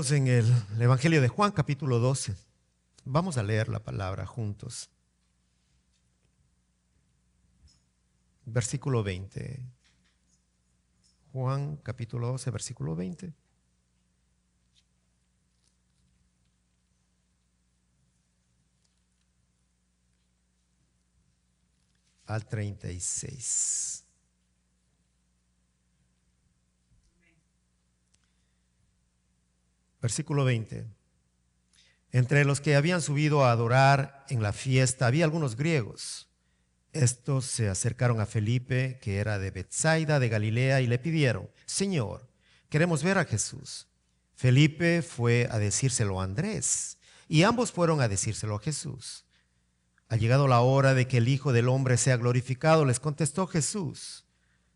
Estamos en el Evangelio de Juan, capítulo 12. Vamos a leer la palabra juntos. Versículo 20. Juan, capítulo 12, versículo 20. Al 36. Versículo 20. Entre los que habían subido a adorar en la fiesta había algunos griegos. Estos se acercaron a Felipe, que era de Betsaida, de Galilea, y le pidieron: Señor, queremos ver a Jesús. Felipe fue a decírselo a Andrés, y ambos fueron a decírselo a Jesús. Ha llegado la hora de que el Hijo del Hombre sea glorificado, les contestó Jesús.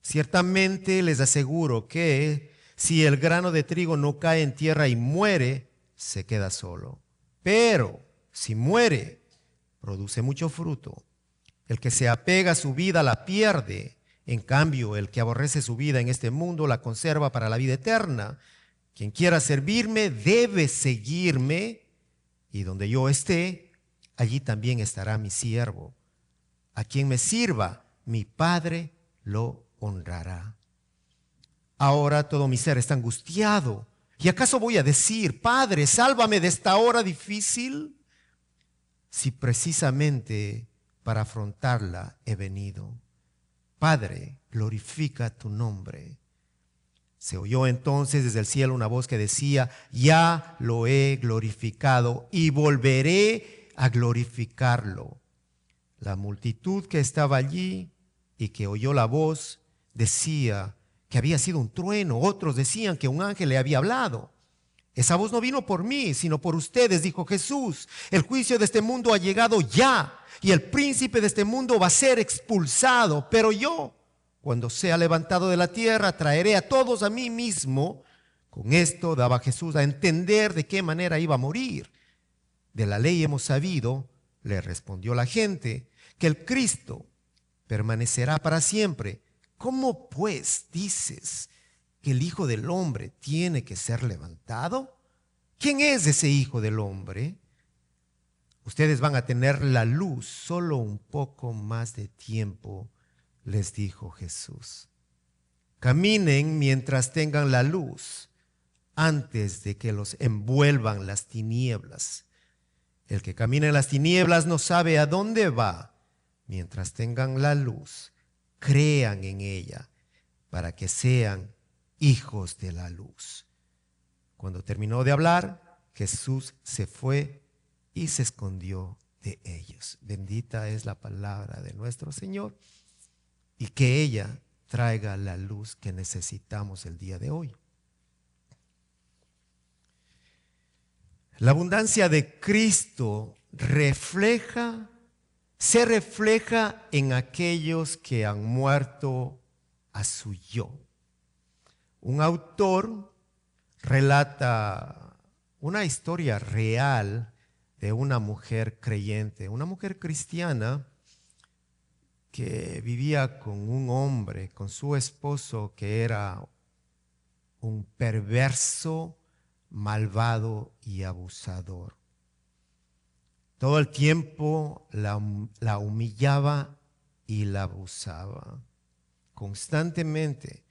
Ciertamente les aseguro que si el grano de trigo no cae en tierra y muere, se queda solo. Pero si muere, produce mucho fruto. El que se apega a su vida la pierde. En cambio, el que aborrece su vida en este mundo la conserva para la vida eterna. Quien quiera servirme debe seguirme, y donde yo esté, allí también estará mi siervo. A quien me sirva, mi Padre lo honrará. Ahora todo mi ser está angustiado. ¿Y acaso voy a decir: Padre, sálvame de esta hora difícil? Si precisamente para afrontarla he venido. Padre, glorifica tu nombre. Se oyó entonces desde el cielo una voz que decía: ya lo he glorificado y volveré a glorificarlo. La multitud que estaba allí y que oyó la voz decía que había sido un trueno. Otros decían que un ángel le había hablado. Esa voz no vino por mí, sino por ustedes, dijo Jesús. El juicio de este mundo ha llegado ya, y el príncipe de este mundo va a ser expulsado. Pero yo, cuando sea levantado de la tierra, traeré a todos a mí mismo. Con esto daba Jesús a entender de qué manera iba a morir. De la ley hemos sabido, le respondió la gente, que el Cristo permanecerá para siempre. ¿Cómo pues dices que el Hijo del Hombre tiene que ser levantado? ¿Quién es ese Hijo del Hombre? Ustedes van a tener la luz solo un poco más de tiempo, les dijo Jesús. Caminen mientras tengan la luz, antes de que los envuelvan las tinieblas. El que camina en las tinieblas no sabe a dónde va. Mientras tengan la luz, crean en ella, para que sean hijos de la luz. Cuando terminó de hablar, Jesús se fue y se escondió de ellos. Bendita es la palabra de nuestro Señor, y que ella traiga la luz que necesitamos el día de hoy. La abundancia de Cristo se refleja en aquellos que han muerto a su yo. Un autor relata una historia real de una mujer creyente, una mujer cristiana que vivía con un hombre, con su esposo, que era un perverso, malvado y abusador. Todo el tiempo la humillaba y la abusaba constantemente.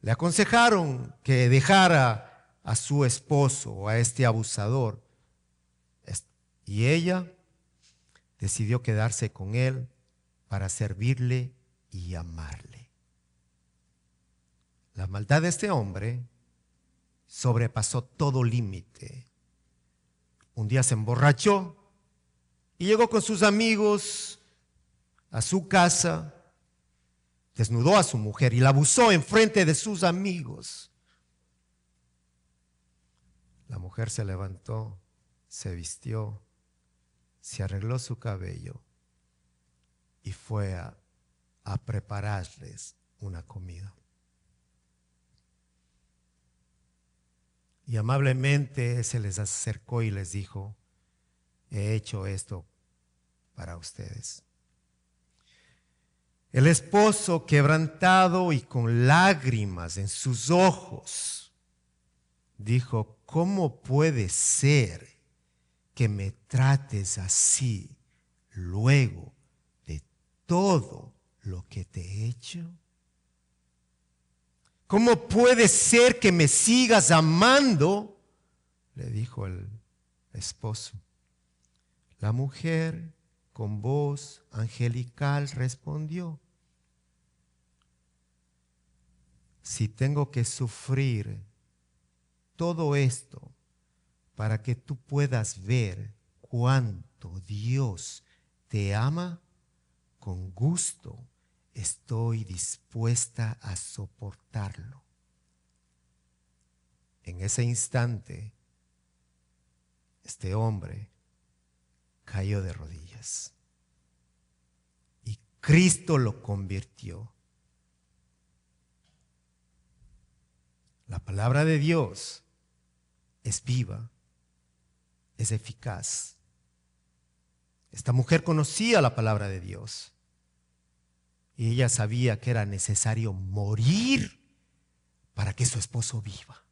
Le aconsejaron que dejara a su esposo, a este abusador, y ella decidió quedarse con él para servirle y amarle. La maldad de este hombre sobrepasó todo límite. Un día se emborrachó y llegó con sus amigos a su casa, desnudó a su mujer y la abusó en frente de sus amigos. La mujer se levantó, se vistió, se arregló su cabello y fue a prepararles una comida. Y amablemente se les acercó y les dijo: he hecho esto para ustedes. El esposo, quebrantado y con lágrimas en sus ojos, dijo: ¿cómo puede ser que me trates así luego de todo lo que te he hecho? ¿Cómo puede ser que me sigas amando?, le dijo el esposo. La mujer con voz angelical respondió: si tengo que sufrir todo esto para que tú puedas ver cuánto Dios te ama, con gusto estoy dispuesta a soportarlo. En ese instante, este hombre cayó de rodillas y Cristo lo convirtió. La palabra de Dios es viva, es eficaz. Esta mujer conocía la palabra de Dios y ella sabía que era necesario morir para que su esposo viva.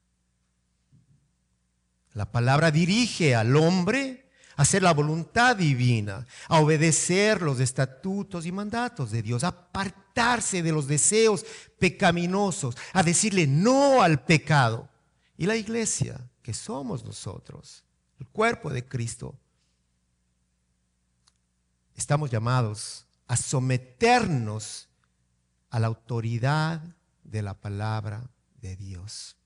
La palabra dirige al hombre a hacer la voluntad divina, a obedecer los estatutos y mandatos de Dios, a apartarse de los deseos pecaminosos, a decirle no al pecado. Y la iglesia, que somos nosotros, el cuerpo de Cristo, estamos llamados a someternos a la autoridad de la palabra de Dios.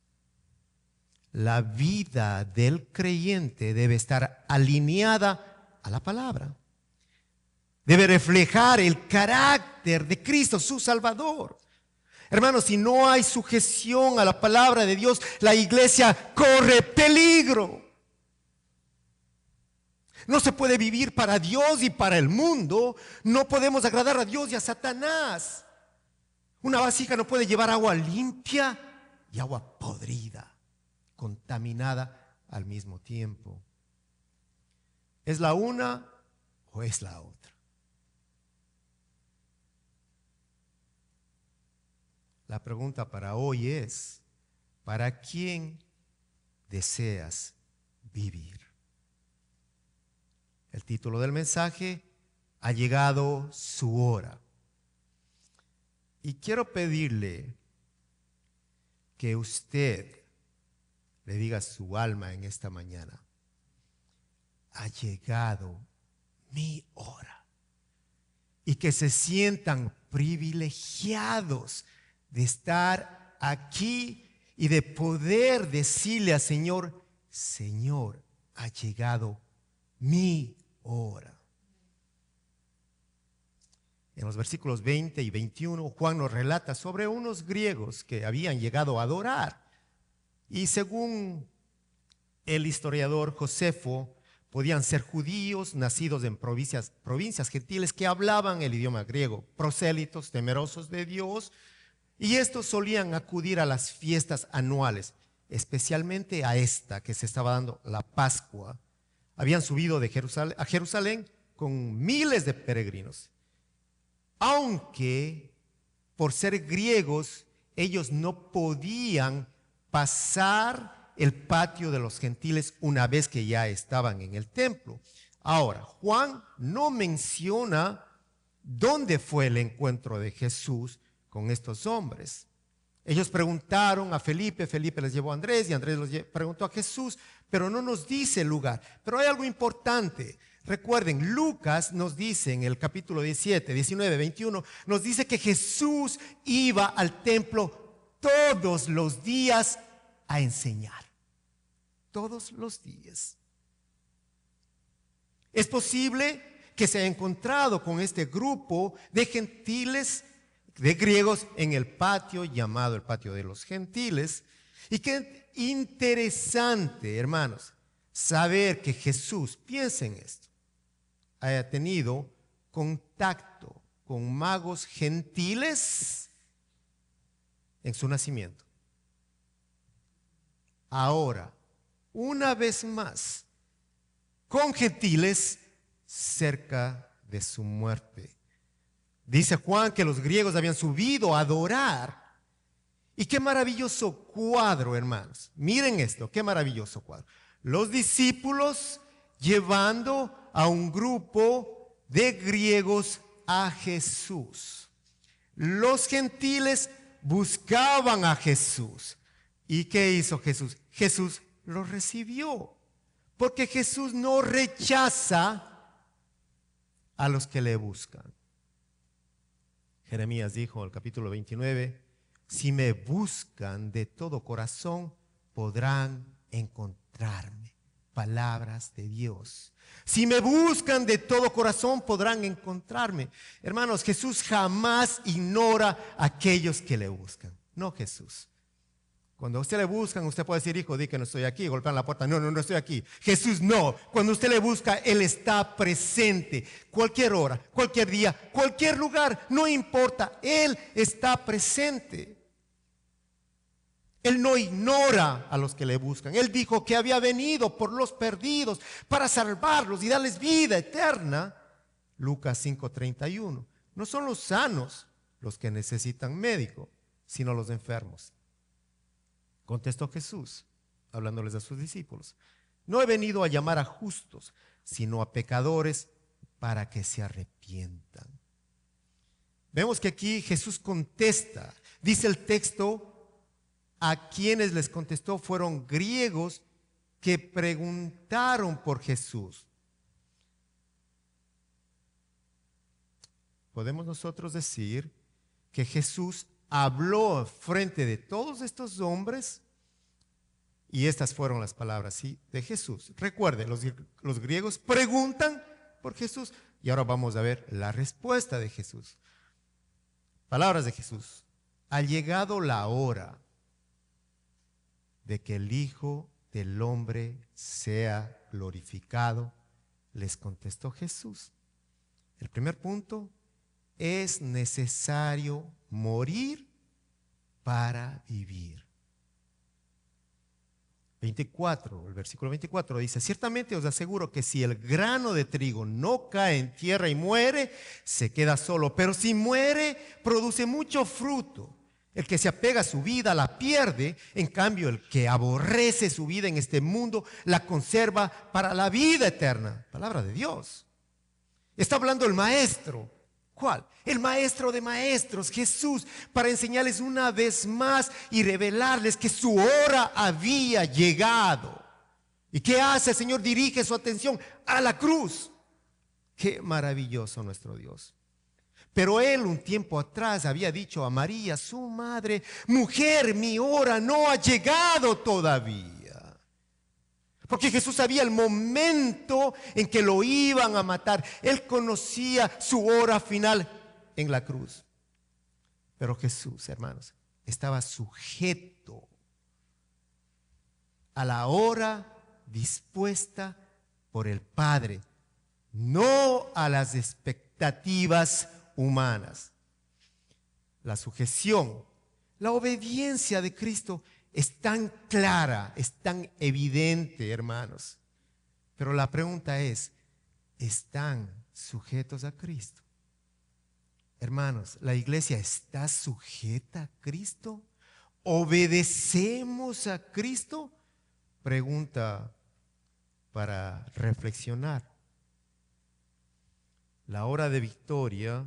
La vida del creyente debe estar alineada a la palabra. Debe reflejar el carácter de Cristo, su Salvador. Hermanos, si no hay sujeción a la palabra de Dios, la iglesia corre peligro. No se puede vivir para Dios y para el mundo. No podemos agradar a Dios y a Satanás. Una vasija no puede llevar agua limpia y agua podrida, contaminada al mismo tiempo. ¿Es la una o es la otra? La pregunta para hoy es: ¿para quién deseas vivir? El título del mensaje: ha llegado su hora. Y quiero pedirle que usted le diga a su alma en esta mañana: ha llegado mi hora. Y que se sientan privilegiados de estar aquí y de poder decirle al Señor: Señor, ha llegado mi hora. En los versículos 20 y 21, Juan nos relata sobre unos griegos que habían llegado a adorar. Y según el historiador Josefo, podían ser judíos nacidos en provincias gentiles que hablaban el idioma griego, prosélitos, temerosos de Dios, y estos solían acudir a las fiestas anuales, especialmente a esta que se estaba dando, la Pascua. Habían subido a Jerusalén con miles de peregrinos. Aunque por ser griegos ellos no podían pasar el patio de los gentiles una vez que ya estaban en el templo. Ahora, Juan no menciona dónde fue el encuentro de Jesús con estos hombres. Ellos preguntaron a Felipe, Felipe les llevó a Andrés y Andrés les preguntó a Jesús, pero no nos dice el lugar. Pero hay algo importante. Recuerden, Lucas nos dice en el capítulo 17, 19, 21, nos dice que Jesús iba al templo todos los días a enseñar. Todos los días. Es posible que se haya encontrado con este grupo de gentiles, de griegos, en el patio llamado el patio de los gentiles. Y qué interesante, hermanos, saber que Jesús, piensen esto, haya tenido contacto con magos gentiles en su nacimiento. Ahora, una vez más, con gentiles cerca de su muerte. Dice Juan que los griegos habían subido a adorar Y qué maravilloso cuadro, hermanos. Miren esto, qué maravilloso cuadro. Los discípulos llevando a un grupo de griegos a Jesús. Los gentiles buscaban a Jesús. ¿Y qué hizo Jesús? Jesús los recibió. Porque Jesús no rechaza a los que le buscan. Jeremías dijo en el capítulo 29, si me buscan de todo corazón, podrán encontrarme. Palabras de Dios. Si me buscan de todo corazón, podrán encontrarme. Hermanos, Jesús jamás ignora a aquellos que le buscan. No Jesús. Cuando a usted le buscan, usted puede decir, hijo, di que no estoy aquí, golpean la puerta. No, no estoy aquí. Jesús no. Cuando usted le busca, Él está presente. Cualquier hora, cualquier día, cualquier lugar, no importa. Él está presente. Él no ignora a los que le buscan. Él dijo que había venido por los perdidos para salvarlos y darles vida eterna. Lucas 5:31. No son los sanos los que necesitan médico, sino los enfermos. Contestó Jesús, hablándoles a sus discípulos. No he venido a llamar a justos, sino a pecadores para que se arrepientan. Vemos que aquí Jesús contesta. Dice el texto, a quienes les contestó fueron griegos que preguntaron por Jesús. Podemos nosotros decir que Jesús habló frente de todos estos hombres y estas fueron las palabras, ¿sí?, de Jesús. Recuerden, los griegos preguntan por Jesús y ahora vamos a ver la respuesta de Jesús. Palabras de Jesús. Ha llegado la hora de que el Hijo del Hombre sea glorificado, les contestó Jesús. El primer punto, es necesario morir para vivir. El versículo 24 dice, ciertamente os aseguro que si el grano de trigo no cae en tierra y muere, se queda solo, pero si muere, produce mucho fruto. El que se apega a su vida la pierde, en cambio el que aborrece su vida en este mundo la conserva para la vida eterna. Palabra de Dios. Está hablando el maestro. ¿Cuál? El maestro de maestros, Jesús, para enseñarles una vez más y revelarles que su hora había llegado. ¿Y qué hace el Señor? Dirige su atención a la cruz. Qué maravilloso nuestro Dios. Pero Él un tiempo atrás había dicho a María, su madre, mujer, mi hora no ha llegado todavía. Porque Jesús sabía el momento en que lo iban a matar. Él conocía su hora final en la cruz. Pero Jesús, hermanos, estaba sujeto a la hora dispuesta por el Padre, no a las expectativas humanas. La sujeción, la obediencia de Cristo es tan clara, es tan evidente, hermanos. Pero la pregunta es, ¿están sujetos a Cristo? Hermanos, ¿la iglesia está sujeta a Cristo? ¿Obedecemos a Cristo? Pregunta para reflexionar. La hora de victoria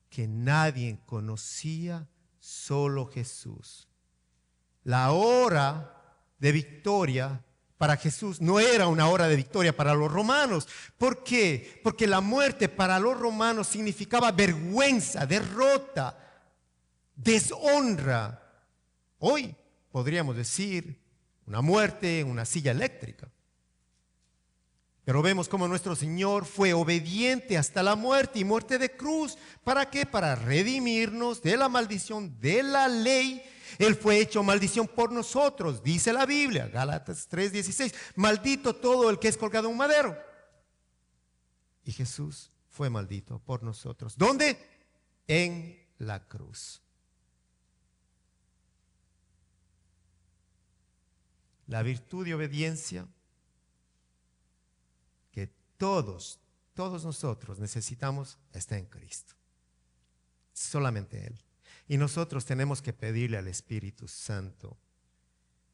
que nadie conocía, solo Jesús. La hora de victoria para Jesús no era una hora de victoria para los romanos. ¿Por qué? Porque la muerte para los romanos significaba vergüenza, derrota, deshonra. Hoy podríamos decir una muerte en una silla eléctrica. Pero vemos cómo nuestro Señor fue obediente hasta la muerte y muerte de cruz. ¿Para qué? Para redimirnos de la maldición de la ley. Él fue hecho maldición por nosotros, dice la Biblia, Gálatas 3:16. Maldito todo el que es colgado en un madero. Y Jesús fue maldito por nosotros. ¿Dónde? En la cruz. La virtud de obediencia que todos nosotros necesitamos está en Cristo. Solamente Él. Y nosotros tenemos que pedirle al Espíritu Santo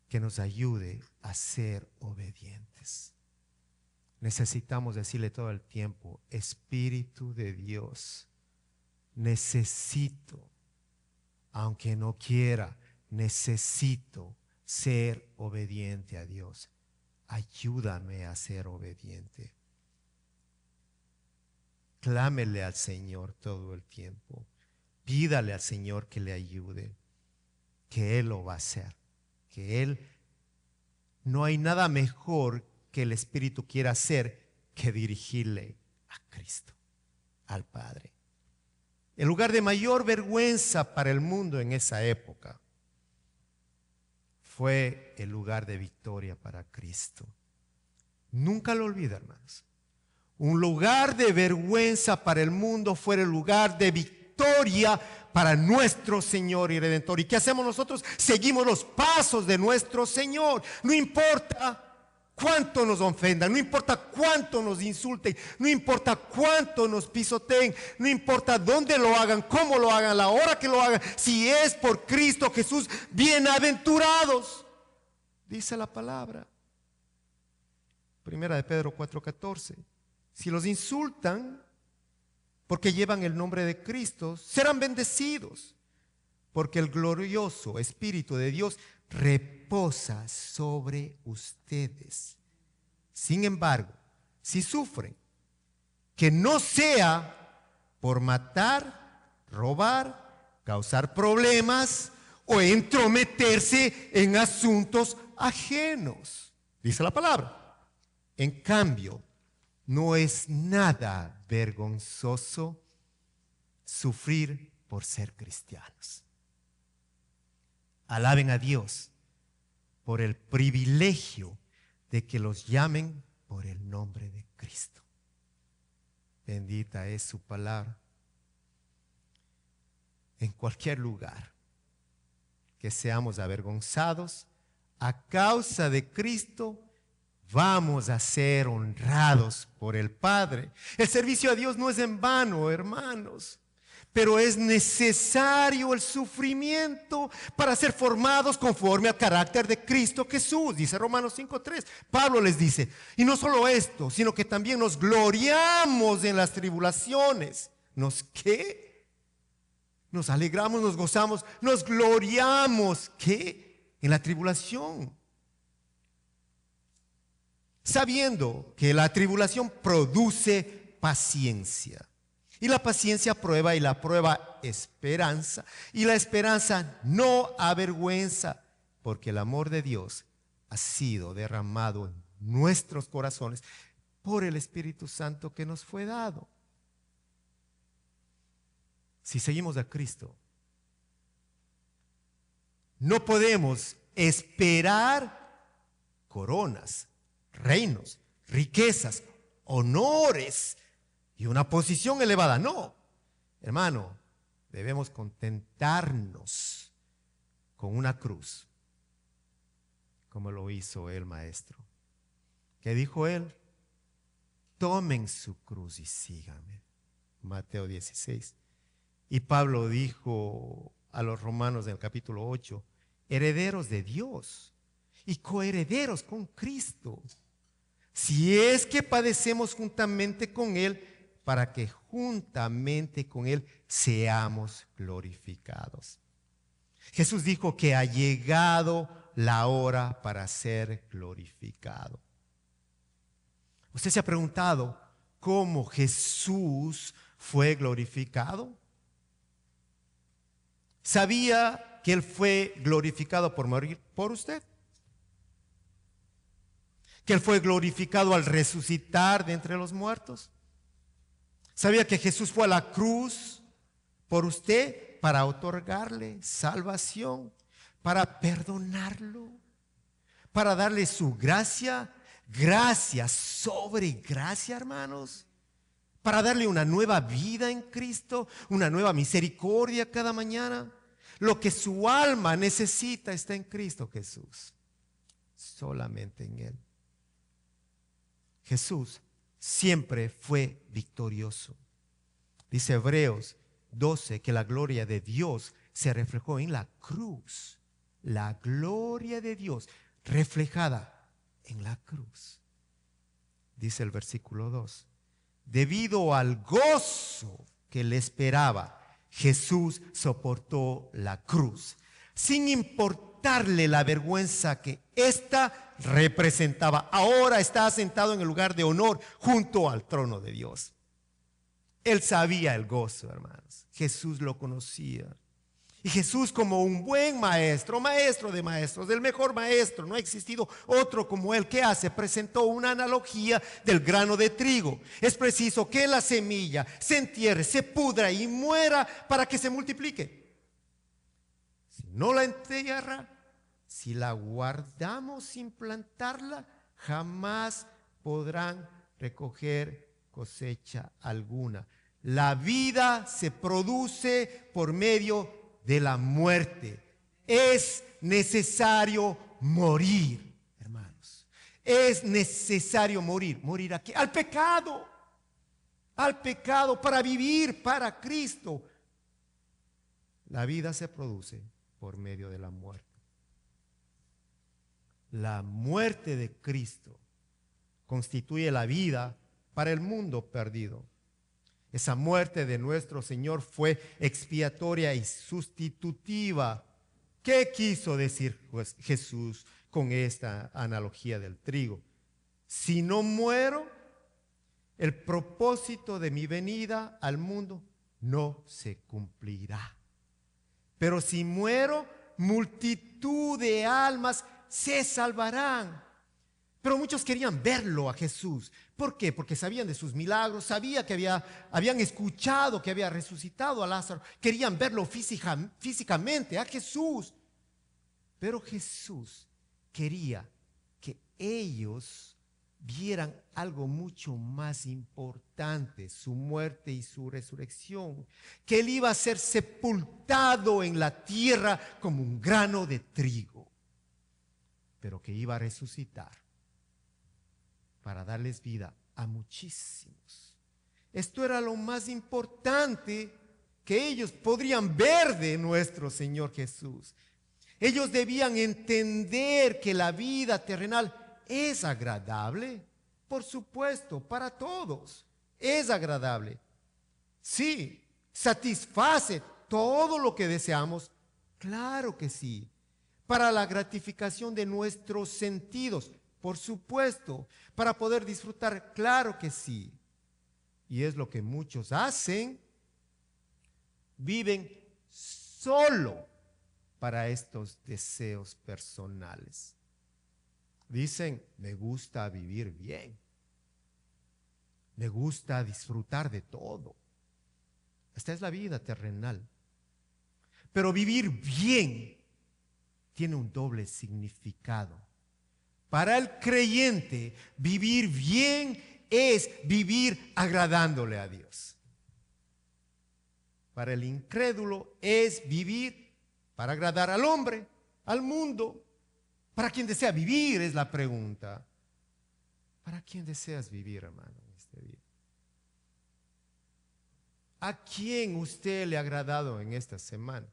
que nos ayude a ser obedientes. Necesitamos decirle todo el tiempo: Espíritu de Dios, necesito, aunque no quiera, necesito ser obediente a Dios. Ayúdame a ser obediente. Clámele al Señor todo el tiempo. Pídale al Señor que le ayude, que Él lo va a hacer, que Él, no hay nada mejor que el Espíritu quiera hacer que dirigirle a Cristo, al Padre. El lugar de mayor vergüenza para el mundo en esa época fue el lugar de victoria para Cristo. Nunca lo olvida, hermanos. Un lugar de vergüenza para el mundo fue el lugar de victoria para nuestro Señor y Redentor. ¿Y qué hacemos nosotros? Seguimos los pasos de nuestro Señor. No importa cuánto nos ofendan, no importa cuánto nos insulten, no importa cuánto nos pisoteen, no importa dónde lo hagan, cómo lo hagan, la hora que lo hagan, si es por Cristo Jesús, bienaventurados, dice la palabra. Primera de Pedro 4:14. Si los insultan porque llevan el nombre de Cristo, serán bendecidos, porque el glorioso Espíritu de Dios reposa sobre ustedes. Sin embargo, si sufren, que no sea por matar, robar, causar problemas o entrometerse en asuntos ajenos, dice la palabra. En cambio, no es nada vergonzoso sufrir por ser cristianos. Alaben a Dios por el privilegio de que los llamen por el nombre de Cristo. Bendita es su palabra. En cualquier lugar que seamos avergonzados a causa de Cristo, vamos a ser honrados por el Padre. El servicio a Dios no es en vano, hermanos, pero es necesario el sufrimiento para ser formados conforme al carácter de Cristo Jesús, dice Romanos 5:3. Pablo les dice, y no solo esto, sino que también nos gloriamos en las tribulaciones. ¿Nos qué? Nos alegramos, nos gozamos, nos gloriamos, ¿qué? En la tribulación. Sabiendo que la tribulación produce paciencia. Y la paciencia prueba, y la prueba esperanza. Y la esperanza no avergüenza, porque el amor de Dios ha sido derramado en nuestros corazones por el Espíritu Santo que nos fue dado. Si seguimos a Cristo, no podemos esperar coronas, reinos, riquezas, honores y una posición elevada. No, hermano, debemos contentarnos con una cruz, como lo hizo el Maestro. ¿Qué dijo él? Tomen su cruz y síganme. Mateo 16. Y Pablo dijo a los romanos en el capítulo 8, herederos de Dios y coherederos con Cristo, si es que padecemos juntamente con Él, para que juntamente con Él seamos glorificados. Jesús dijo que ha llegado la hora para ser glorificado. ¿Usted se ha preguntado cómo Jesús fue glorificado? ¿Sabía que Él fue glorificado por morir por usted? ¿Que Él fue glorificado al resucitar de entre los muertos? ¿Sabía que Jesús fue a la cruz por usted para otorgarle salvación, para perdonarlo, para darle su gracia, gracia sobre gracia, hermanos, para darle una nueva vida en Cristo, una nueva misericordia cada mañana? Lo que su alma necesita está en Cristo Jesús, solamente en Él. Jesús siempre fue victorioso. Dice Hebreos 12 que la gloria de Dios se reflejó en la cruz. La gloria de Dios reflejada en la cruz. Dice el versículo 2. Debido al gozo que le esperaba, Jesús soportó la cruz, sin importarle la vergüenza que ésta representaba. Ahora está sentado en el lugar de honor junto al trono de Dios. Él sabía el gozo, hermanos. Jesús lo conocía. Y Jesús, como un buen maestro, maestro de maestros, el mejor maestro, no ha existido otro como él. ¿Qué hace? Presentó una analogía del grano de trigo. Es preciso que la semilla se entierre, se pudra y muera para que se multiplique. Si no la entierra, si la guardamos sin plantarla, jamás podrán recoger cosecha alguna. La vida se produce por medio de la muerte. Es necesario morir, hermanos. Es necesario morir. ¿Morir a qué? Al pecado. Al pecado para vivir para Cristo. La vida se produce por medio de la muerte. La muerte de Cristo constituye la vida para el mundo perdido. Esa muerte de nuestro Señor fue expiatoria y sustitutiva. ¿Qué quiso decir pues Jesús con esta analogía del trigo? Si no muero, el propósito de mi venida al mundo no se cumplirá. Pero si muero, multitud de almas se salvarán. Pero muchos querían verlo a Jesús. ¿Por qué? Porque sabían de sus milagros, sabían que habían escuchado que había resucitado a Lázaro. Querían verlo físicamente a Jesús. Pero Jesús quería que ellos vieran algo mucho más importante, su muerte y su resurrección. Que él iba a ser sepultado en la tierra como un grano de trigo, pero que iba a resucitar para darles vida a muchísimos. Esto era lo más importante que ellos podrían ver de nuestro Señor Jesús. Ellos debían entender que la vida terrenal es agradable, por supuesto, para todos. Es agradable. Sí, satisface todo lo que deseamos. Claro que sí. Para la gratificación de nuestros sentidos. Por supuesto, para poder disfrutar, claro que sí. Y es lo que muchos hacen. Viven solo para estos deseos personales. Dicen, me gusta vivir bien. Me gusta disfrutar de todo. Esta es la vida terrenal. Pero vivir bien tiene un doble significado. Para el creyente, vivir bien es vivir agradándole a Dios. Para el incrédulo es vivir para agradar al hombre, al mundo. ¿Para quién desea vivir? Es la pregunta. ¿Para quién deseas vivir, hermano, en este día? ¿A quién usted le ha agradado en esta semana?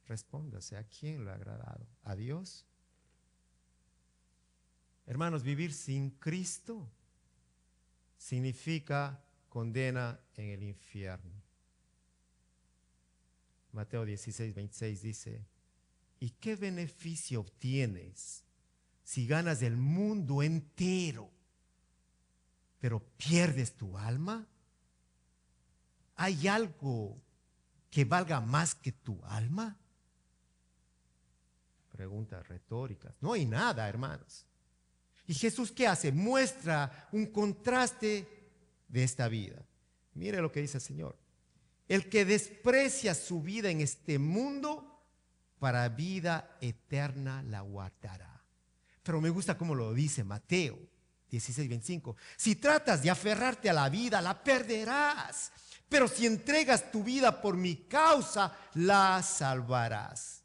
Respóndase, ¿a quién le ha agradado? ¿A Dios? Hermanos, vivir sin Cristo significa condena en el infierno. Mateo 16, 26 dice, ¿y qué beneficio obtienes si ganas el mundo entero, pero pierdes tu alma? ¿Hay algo que valga más que tu alma? Preguntas retóricas. No hay nada, hermanos. ¿Y Jesús qué hace? Muestra un contraste de esta vida. Mire lo que dice el Señor. El que desprecia su vida en este mundo, para vida eterna la guardará. Pero me gusta cómo lo dice Mateo 16, 25. Si tratas de aferrarte a la vida, la perderás. Pero si entregas tu vida por mi causa, la salvarás.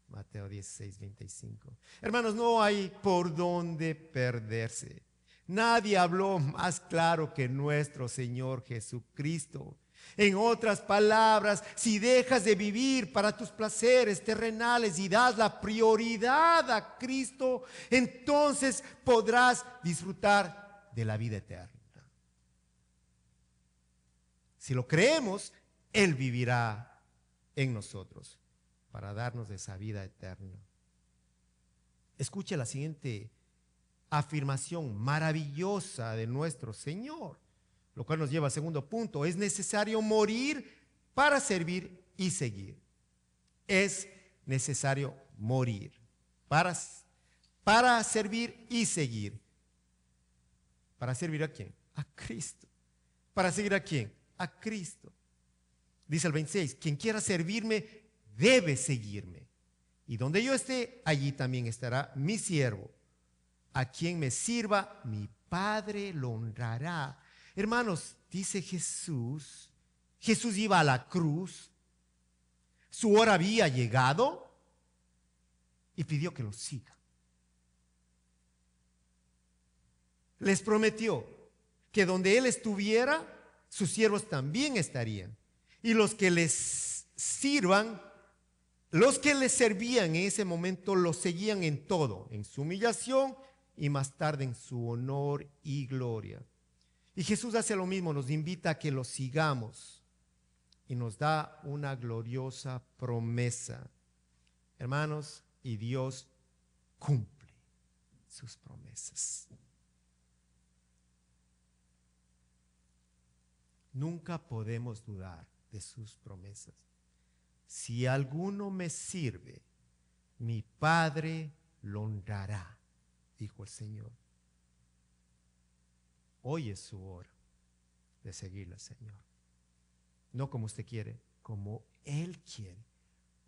Mateo 16, 25. Hermanos, no hay por dónde perderse. Nadie habló más claro que nuestro Señor Jesucristo. En otras palabras, si dejas de vivir para tus placeres terrenales y das la prioridad a Cristo, entonces podrás disfrutar de la vida eterna. Si lo creemos, Él vivirá en nosotros para darnos esa vida eterna. Escuche la siguiente afirmación maravillosa de nuestro Señor, lo cual nos lleva al segundo punto. Es necesario morir para servir y seguir. Es necesario morir para servir y seguir. ¿Para servir a quién? A Cristo. ¿Para seguir a quién? A Cristo. Dice el 26, quien quiera servirme debe seguirme. Y donde yo esté, allí también estará mi siervo. A quien me sirva, mi Padre lo honrará. Hermanos, dice Jesús, Jesús iba a la cruz, su hora había llegado y pidió que lo sigan. Les prometió que donde Él estuviera, sus siervos también estarían. Y los que les sirvan, los que les servían en ese momento, los seguían en todo, en su humillación y más tarde en su honor y gloria. Y Jesús hace lo mismo, nos invita a que lo sigamos y nos da una gloriosa promesa. Hermanos, y Dios cumple sus promesas. Nunca podemos dudar de sus promesas. Si alguno me sirve, mi Padre lo honrará, dijo el Señor. Hoy es su hora de seguirle al Señor. No como usted quiere, como Él quiere.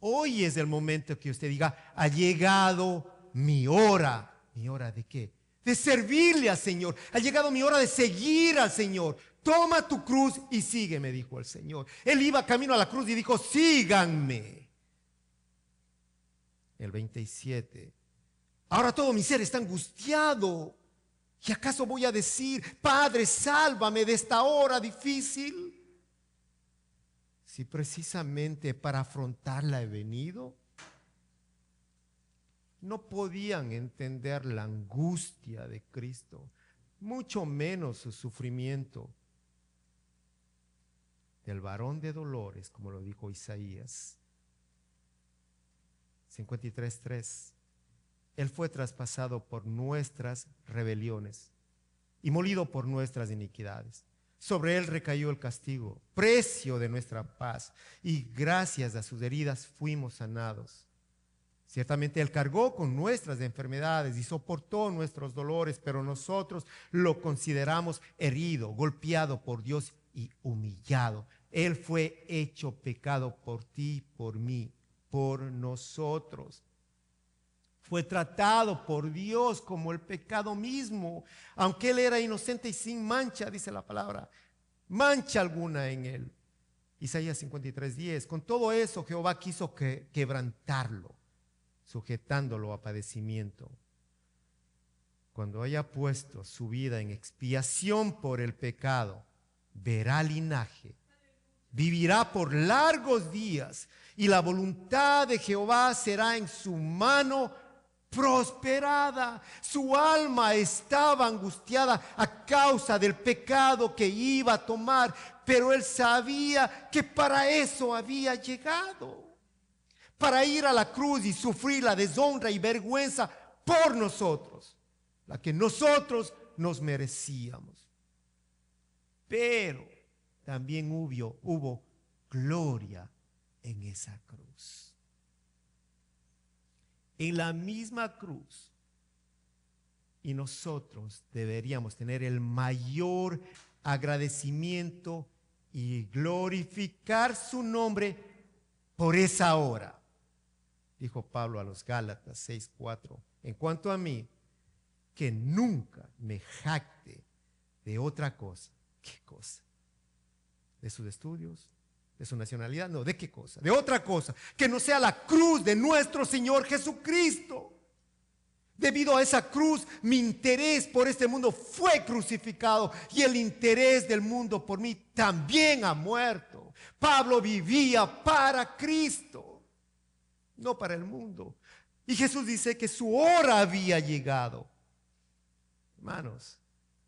Hoy es el momento que usted diga, ha llegado mi hora. ¿Mi hora de qué? De servirle al Señor. Ha llegado mi hora de seguir al Señor. Toma tu cruz y sígueme, dijo el Señor. Él iba camino a la cruz y dijo, síganme. El 27. Ahora todo mi ser está angustiado. ¿Y acaso voy a decir, Padre, sálvame de esta hora difícil? Si precisamente para afrontarla he venido. No podían entender la angustia de Cristo, mucho menos su sufrimiento. Del varón de dolores, como lo dijo Isaías 53:3. Él fue traspasado por nuestras rebeliones y molido por nuestras iniquidades. Sobre Él recayó el castigo, precio de nuestra paz, y gracias a sus heridas fuimos sanados. Ciertamente Él cargó con nuestras enfermedades y soportó nuestros dolores, pero nosotros lo consideramos herido, golpeado por Dios y humillado. Él fue hecho pecado por ti, por mí, por nosotros. Fue tratado por Dios como el pecado mismo, aunque Él era inocente y sin mancha, dice la palabra, mancha alguna en Él. Isaías 53:10. Con todo eso Jehová quiso quebrantarlo, sujetándolo a padecimiento. Cuando haya puesto su vida en expiación por el pecado, verá linaje, vivirá por largos días, y la voluntad de Jehová será en su mano prosperada. Su alma estaba angustiada a causa del pecado que iba a tomar, pero él sabía que para eso había llegado, para ir a la cruz y sufrir la deshonra y vergüenza por nosotros, la que nosotros nos merecíamos. Pero también hubo gloria en esa cruz. En la misma cruz. Y nosotros deberíamos tener el mayor agradecimiento y glorificar su nombre por esa hora. Dijo Pablo a los Gálatas 6:4. En cuanto a mí, que nunca me jacte de otra cosa. ¿Qué cosa? ¿De sus estudios? ¿De su nacionalidad? No, ¿de qué cosa? De otra cosa, que no sea la cruz de nuestro Señor Jesucristo. Debido a esa cruz, mi interés por este mundo fue crucificado y el interés del mundo por mí también ha muerto. Pablo vivía para Cristo, no para el mundo. Y Jesús dice que su hora había llegado. Hermanos,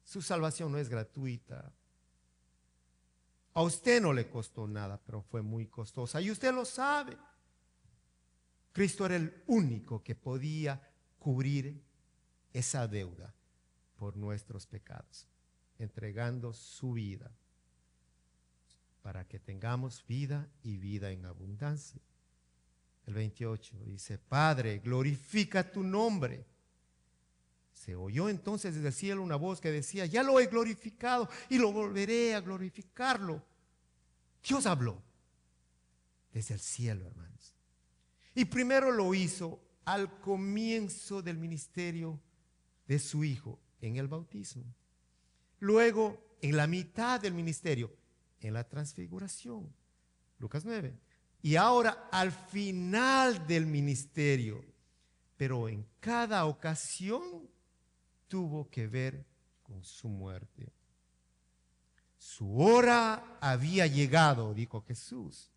su salvación no es gratuita. A usted no le costó nada, pero fue muy costosa. Y usted lo sabe. Cristo era el único que podía cubrir esa deuda por nuestros pecados, entregando su vida para que tengamos vida y vida en abundancia. El 28 dice: Padre, glorifica tu nombre. Se oyó entonces desde el cielo una voz que decía: ya lo he glorificado y lo volveré a glorificarlo. Dios habló desde el cielo, hermanos. Y primero lo hizo al comienzo del ministerio de su Hijo, en el bautismo. Luego, en la mitad del ministerio, en la transfiguración. Lucas 9. Y ahora al final del ministerio. Pero en cada ocasión tuvo que ver con su muerte. Su hora había llegado, dijo Jesús.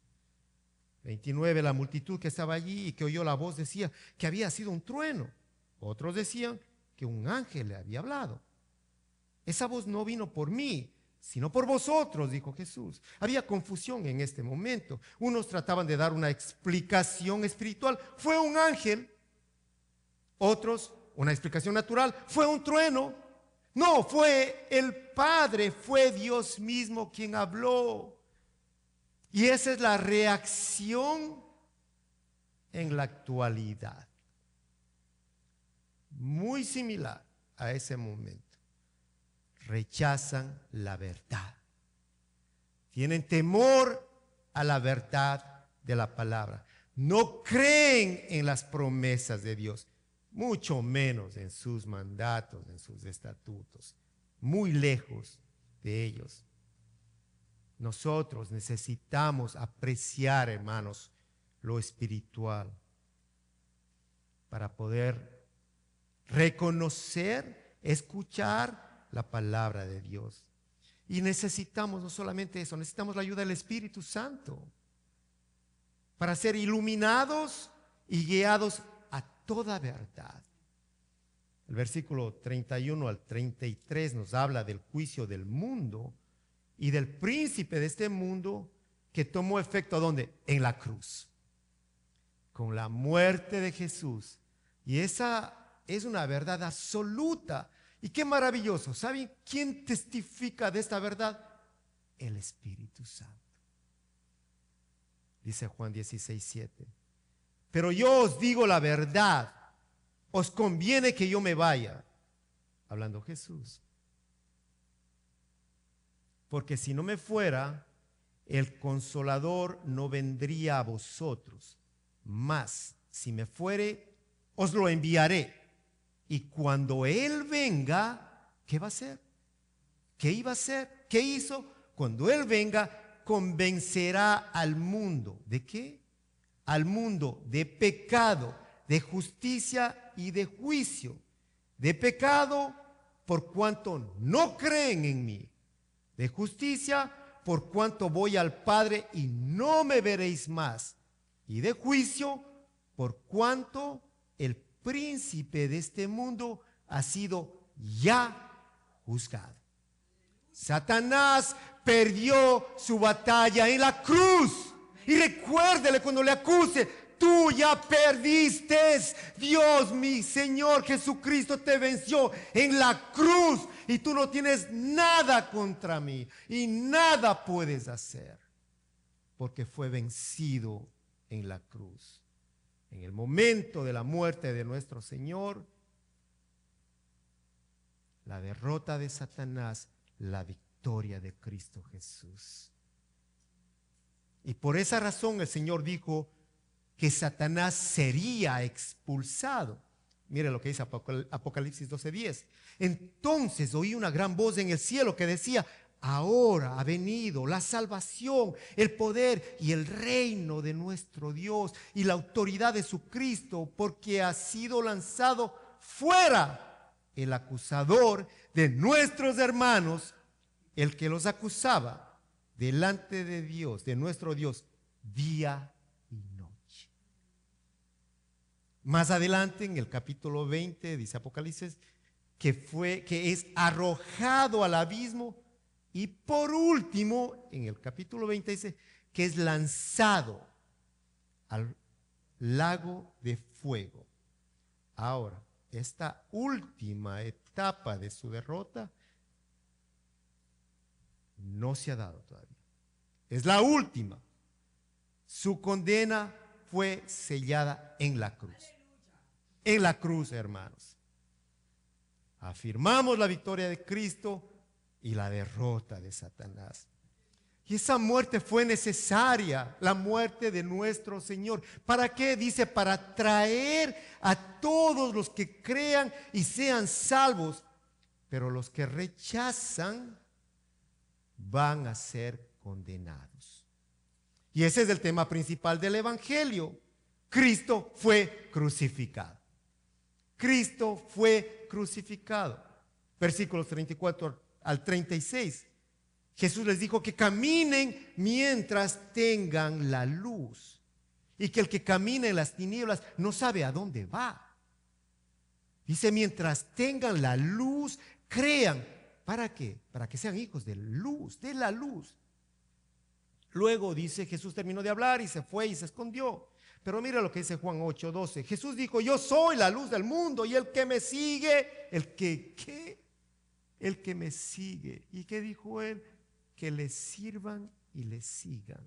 29, la multitud que estaba allí y que oyó la voz decía que había sido un trueno. Otros decían que un ángel le había hablado. Esa voz no vino por mí, sino por vosotros, dijo Jesús. Había confusión en este momento. Unos trataban de dar una explicación espiritual. Fue un ángel. Otros, una explicación natural. Fue un trueno. No, fue el Padre, fue Dios mismo quien habló. Y esa es la reacción en la actualidad. Muy similar a ese momento. Rechazan la verdad. Tienen temor a la verdad de la palabra. No creen en las promesas de Dios, mucho menos en sus mandatos, en sus estatutos. Muy lejos de ellos. Nosotros necesitamos apreciar, hermanos, lo espiritual para poder reconocer, escuchar la palabra de Dios. Y necesitamos no solamente eso, necesitamos la ayuda del Espíritu Santo para ser iluminados y guiados a toda verdad. El versículo 31 al 33 nos habla del juicio del mundo y del príncipe de este mundo que tomó efecto ¿dónde? En la cruz, con la muerte de Jesús. Y esa es una verdad absoluta. Y qué maravilloso. ¿Saben quién testifica de esta verdad? El Espíritu Santo. Dice Juan 16:7. Pero yo os digo la verdad, os conviene que yo me vaya. Hablando Jesús. Porque si no me fuera, el Consolador no vendría a vosotros. Mas, si me fuere, os lo enviaré. Y cuando Él venga, ¿qué va a hacer? ¿Qué iba a hacer? ¿Qué hizo? Cuando Él venga, convencerá al mundo. ¿De qué? Al mundo de pecado, de justicia y de juicio. De pecado, por cuanto no creen en mí. De justicia, por cuanto voy al Padre y no me veréis más. Y de juicio, por cuanto el príncipe de este mundo ha sido ya juzgado. Satanás perdió su batalla en la cruz. Y recuérdele cuando le acuse: tú ya perdiste. Dios, mi Señor Jesucristo, te venció en la cruz. Y tú no tienes nada contra mí. Y nada puedes hacer. Porque fue vencido en la cruz. En el momento de la muerte de nuestro Señor, la derrota de Satanás, la victoria de Cristo Jesús. Y por esa razón el Señor dijo que Satanás sería expulsado. Mire lo que dice Apocalipsis 12:10. Entonces oí una gran voz en el cielo que decía: ahora ha venido la salvación, el poder y el reino de nuestro Dios y la autoridad de su Cristo, porque ha sido lanzado fuera el acusador de nuestros hermanos, el que los acusaba delante de Dios, de nuestro Dios, día y noche. Más adelante, en el capítulo 20, dice Apocalipsis, que es arrojado al abismo. Y por último, en el capítulo 20 dice que es lanzado al lago de fuego. Ahora, esta última etapa de su derrota no se ha dado todavía. Es la última. Su condena fue sellada en la cruz. En la cruz, hermanos. Afirmamos la victoria de Cristo y la derrota de Satanás. Y esa muerte fue necesaria, la muerte de nuestro Señor. ¿Para qué? Dice, para traer a todos los que crean y sean salvos. Pero los que rechazan van a ser condenados. Y ese es el tema principal del Evangelio. Cristo fue crucificado. Cristo fue crucificado. Versículos 34 al 36. Jesús les dijo que caminen mientras tengan la luz. Y que el que camina en las tinieblas no sabe a dónde va. Dice, mientras tengan la luz, crean. ¿Para qué? Para que sean hijos de luz, de la luz. Luego dice, Jesús terminó de hablar y se fue y se escondió. Pero mira lo que dice Juan 8:12. Jesús dijo, yo soy la luz del mundo y el que me sigue, el que me sigue. ¿Y qué dijo él? Que le sirvan y le sigan.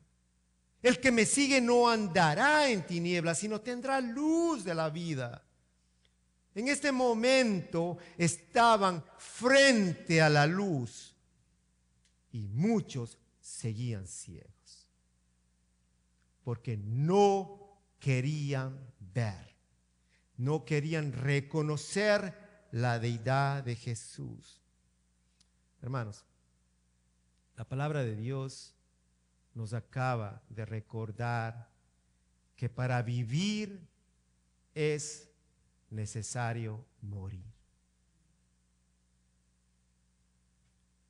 El que me sigue no andará en tinieblas, sino tendrá luz de la vida. En este momento estaban frente a la luz y muchos seguían ciegos porque no querían ver, no querían reconocer la deidad de Jesús. Hermanos, la palabra de Dios nos acaba de recordar que para vivir es necesario morir.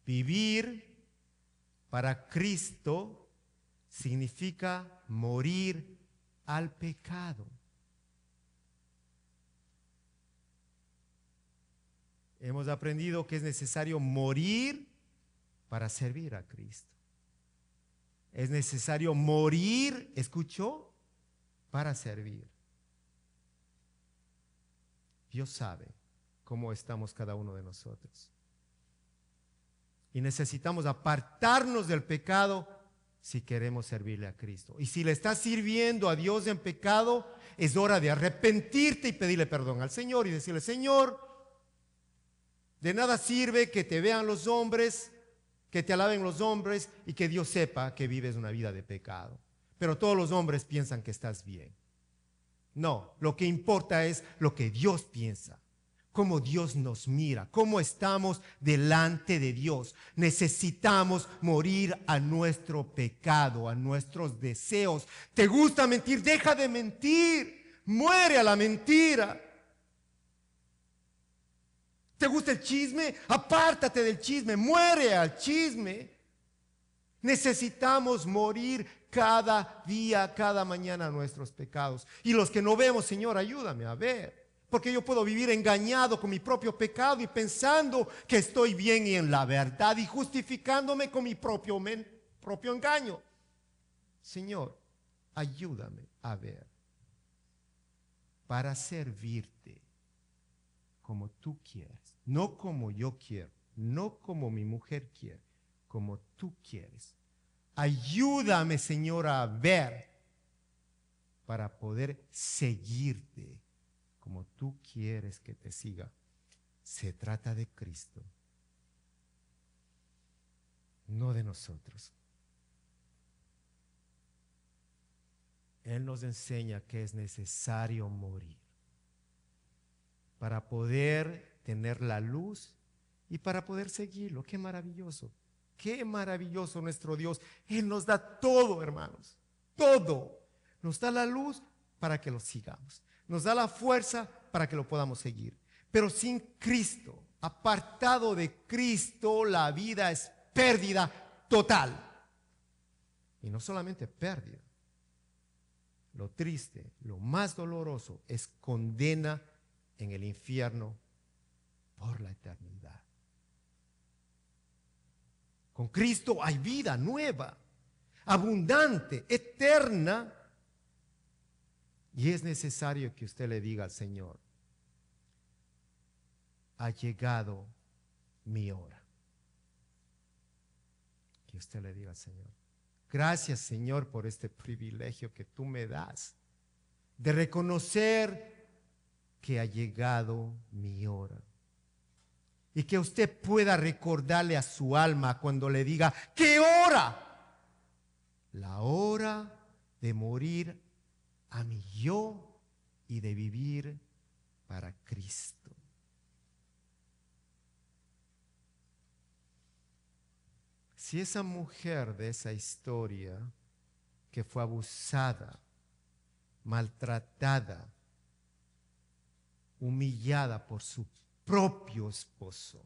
Vivir para Cristo significa morir al pecado. Hemos aprendido que es necesario morir para servir a Cristo. Es necesario morir, ¿escuchó? Para servir. Dios sabe cómo estamos cada uno de nosotros. Y necesitamos apartarnos del pecado si queremos servirle a Cristo. Y si le estás sirviendo a Dios en pecado, es hora de arrepentirte y pedirle perdón al Señor y decirle, Señor, de nada sirve que te vean los hombres, que te alaben los hombres y que Dios sepa que vives una vida de pecado. Pero todos los hombres piensan que estás bien. No, lo que importa es lo que Dios piensa, cómo Dios nos mira, cómo estamos delante de Dios. Necesitamos morir a nuestro pecado, a nuestros deseos. ¿Te gusta mentir? Deja de mentir. Muere a la mentira. ¿Te gusta el chisme? Apártate del chisme. Muere al chisme. Necesitamos morir cada día, cada mañana a nuestros pecados. Y los que no vemos, Señor, ayúdame a ver. Porque yo puedo vivir engañado con mi propio pecado y pensando que estoy bien y en la verdad y justificándome con mi propio engaño. Señor, ayúdame a ver para servirte como tú quieres, no como yo quiero, no como mi mujer quiere, como tú quieres. Ayúdame, Señor, a ver para poder seguirte como tú quieres que te siga. Se trata de Cristo, no de nosotros. Él nos enseña que es necesario morir para poder tener la luz y para poder seguirlo. Qué maravilloso. Qué maravilloso nuestro Dios. Él nos da todo, hermanos. Todo. Nos da la luz para que lo sigamos. Nos da la fuerza para que lo podamos seguir. Pero sin Cristo, apartado de Cristo, la vida es pérdida total. Y no solamente pérdida. Lo triste, lo más doloroso es condena en el infierno por la eternidad. Con Cristo hay vida nueva, abundante, eterna. Y es necesario que usted le diga al Señor: ha llegado mi hora. Que usted le diga al Señor: gracias, Señor, por este privilegio que tú me das de reconocer que ha llegado mi hora. Y que usted pueda recordarle a su alma cuando le diga: ¿qué hora? La hora de morir a mi yo y de vivir para Cristo. Si esa mujer de esa historia, que fue abusada, maltratada, humillada por su propio esposo,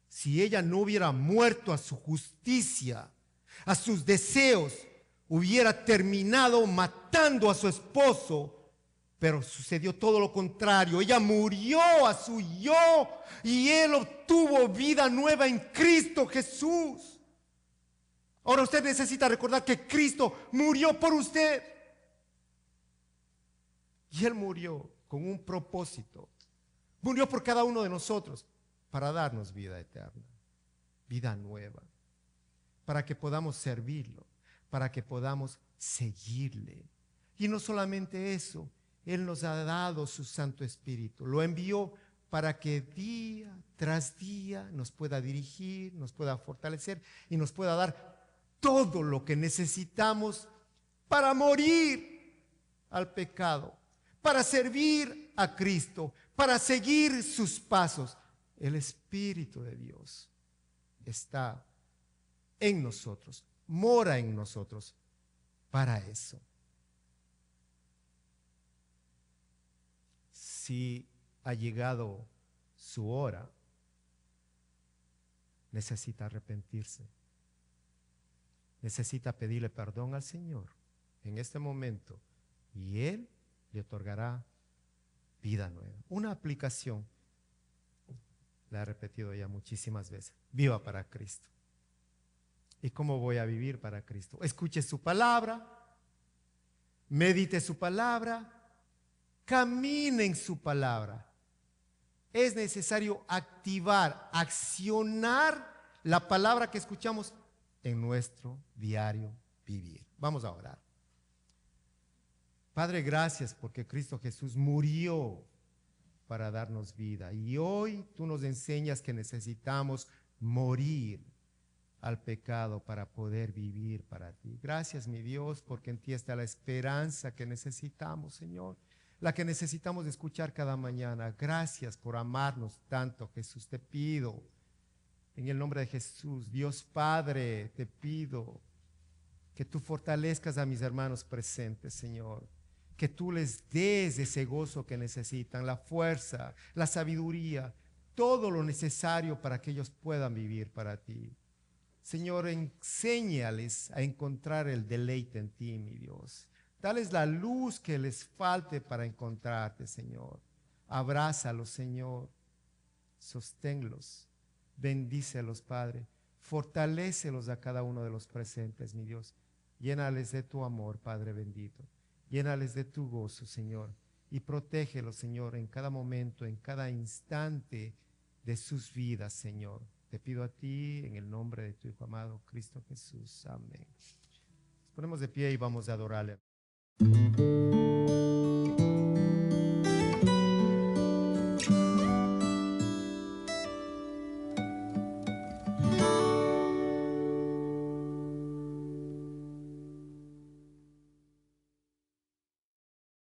si ella no hubiera muerto a su justicia, a sus deseos, hubiera terminado matando a su esposo. Pero sucedió todo lo contrario. Ella murió a su yo y él obtuvo vida nueva en Cristo Jesús. Ahora usted necesita recordar que Cristo murió por usted. Y él murió con un propósito. Murió por cada uno de nosotros para darnos vida eterna, vida nueva, para que podamos servirlo, para que podamos seguirle. Y no solamente eso, Él nos ha dado su Santo Espíritu. Lo envió para que día tras día nos pueda dirigir, nos pueda fortalecer y nos pueda dar todo lo que necesitamos para morir al pecado, para servir a Cristo, para seguir sus pasos. El Espíritu de Dios está en nosotros, mora en nosotros para eso. Si ha llegado su hora, necesita arrepentirse. Necesita pedirle perdón al Señor en este momento y Él le otorgará vida nueva. Una aplicación, la he repetido ya muchísimas veces: viva para Cristo. ¿Y cómo voy a vivir para Cristo? Escuche su palabra, medite su palabra, camine en su palabra. Es necesario activar, accionar la palabra que escuchamos en nuestro diario vivir. Vamos a orar. Padre, gracias porque Cristo Jesús murió para darnos vida. Y hoy tú nos enseñas que necesitamos morir al pecado para poder vivir para ti. Gracias, mi Dios, porque en ti está la esperanza que necesitamos, Señor, la que necesitamos escuchar cada mañana. Gracias por amarnos tanto, Jesús. Te pido, en el nombre de Jesús, Dios Padre, te pido que tú fortalezcas a mis hermanos presentes, Señor. Que tú les des ese gozo que necesitan, la fuerza, la sabiduría, todo lo necesario para que ellos puedan vivir para ti. Señor, enséñales a encontrar el deleite en ti, mi Dios. Dales la luz que les falte para encontrarte, Señor. Abrázalos, Señor. Sosténlos. Bendícelos, Padre. Fortalécelos a cada uno de los presentes, mi Dios. Llénales de tu amor, Padre bendito. Llénales de tu gozo, Señor. Y protégelos, Señor, en cada momento, en cada instante de sus vidas, Señor. Te pido a ti, en el nombre de tu Hijo amado, Cristo Jesús. Amén. Nos ponemos de pie y vamos a adorarle.